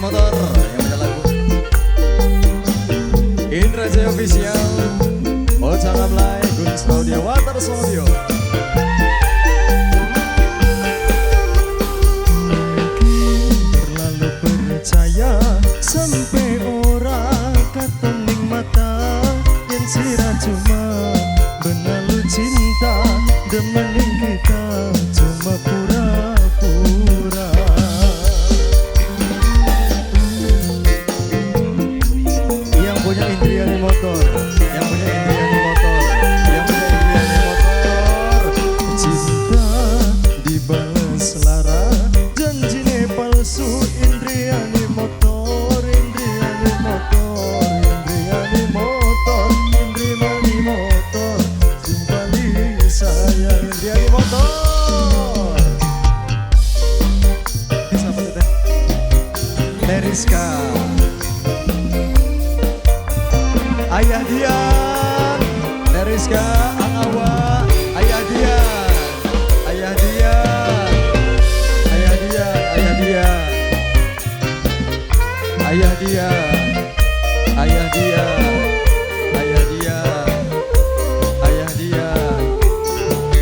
Motor yang punya lagu Indra Jaya Official Bocah Gamlay Gunung Studio Water Studio. Terlalu percaya sampai ora ketening mata yang sira cuma benalu cinta demening kita cuma pura-pura. Yang punya Indriani Motor, yang punya Indriani Motor, yang punya Indriani Motor. Cinta dibalas lara, janjine palsu. Indriani Motor, Indriani Motor, Indriani Motor, Indriani Motor. Kembali saya Indriani Motor. Siapa tuh teh? Teriska. Ayah Dian, Teriska, Angawa, Ayah Dian, Ayah Dian, Ayah Dian, Ayah Dian, Ayah Dian, Ayah Dian, Ayah Dian, Ayah Dian,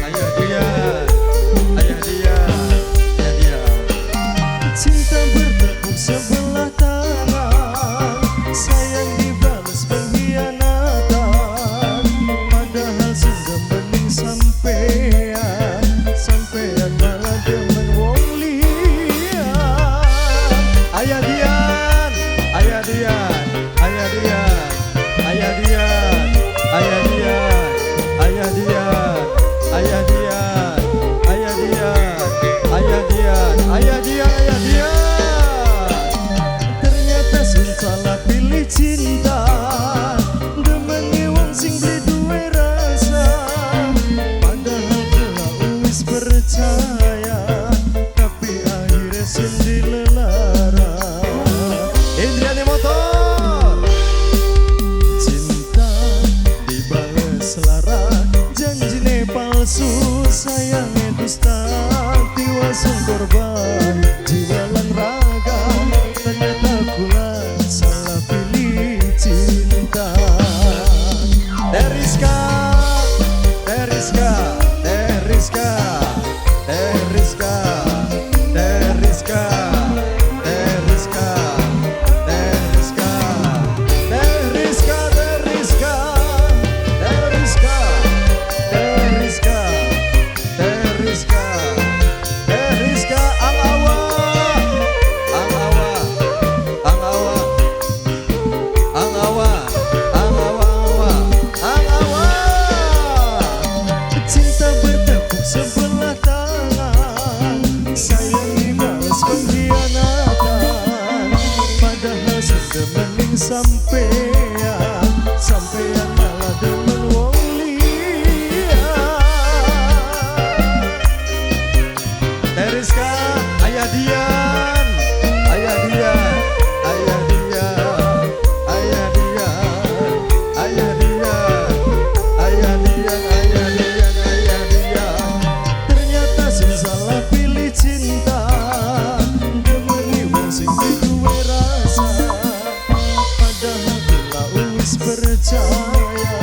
Ayah Dian, Ayah Dian, Ayah Dian. Cinta bertepuk sebelah tangan, sayang dibalas pengkhianatan. Padahal sudah bening sampean, sampean malah demen wong liya. Ayah Dian, Ayah Dian, Ayah Dian, Ayah Dian, Ayah Dian, Ayah Dian, Ayah Dian, Ayah Dian, Ayah Dian, Ayah Dian, Ayah Dian. Ternyata sun salah pilih cinta, demeni wong sing beli duwe rasa. Padahal kula wis percaya, tapi akhirnya sun dilelara. Indriani Motor. Cinta dibalas lara, janjine palsu, sayangnya dusta. Tiwasung korban, jiwa lan raga. Ternyata kula salah pilih cinta. Teriska, Teriska, Teriska, Teriska, Teriska, Teriska, Teriska, Teriska, Teriska, Teriska, Teriska, Teriska, Teriska, Angawa, Angawa, Angawa, Angawa, Angawa, Angawa. Cinta bertepuk sebelah tangan, sayang dibalas pengkhianatan. Padahal sudah bening sampean, sampean malah demen wong liya. Teriska, Ayah Dian, Ayah Dian, Ayah Dian, Ayah Dian, Ayah Dian, Ayah Dian, Ayah Dian, Ayah Dian. Ternyata sun salah pilih cinta, demeni wong sing duwe rasa. Padahal kula wis percaya,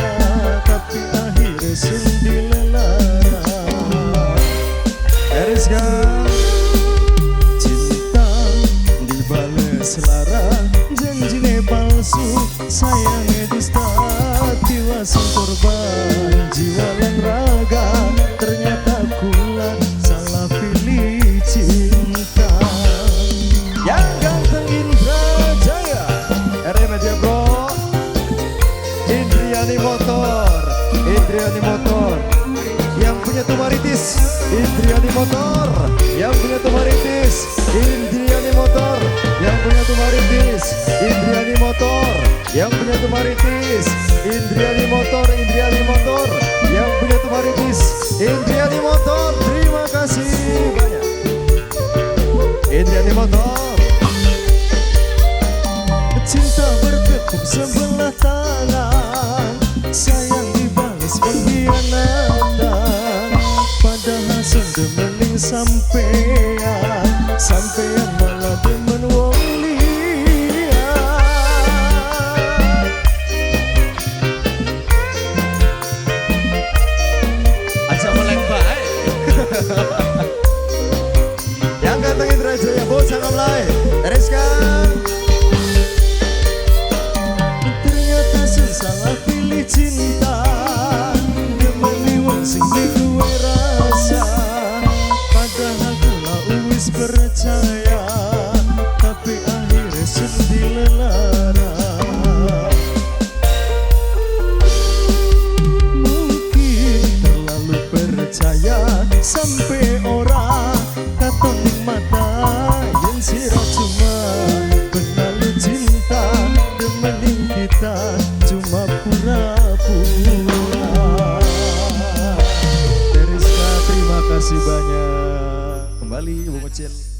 tapi akhirnya sun dilelara. Teriska. Cinta dibalas lara, janjine palsu, sayangnya dusta. Tiwasung korban, jiwa lan raga. Ternyata kula salah pilih cinta. Yang ganteng Indra Jaya, RM aja bro. Indriani Motor, Indriani Motor. Yang punya Tumaritis, Indriani Motor. Yang punya Tumaritis, Indriani Motor. Yang punya Tumaritis, Indriani Motor. Yang punya Tumaritis, Indriani Motor, Indriani Motor. Yang punya Tumaritis, Indriani Motor. Terima kasih banyak. Indriani Motor. Cinta bertepuk sebelah tangan, sayang dibalas pengkhianatan. Padahal sudah mending sampean, sampean malah demen wong liya. percaya sampai ora katon ning mata yen sira cuma benalu cinta demening kita cuma pura-pura. Teriska terima kasih banyak. Kembali Bung Ocil.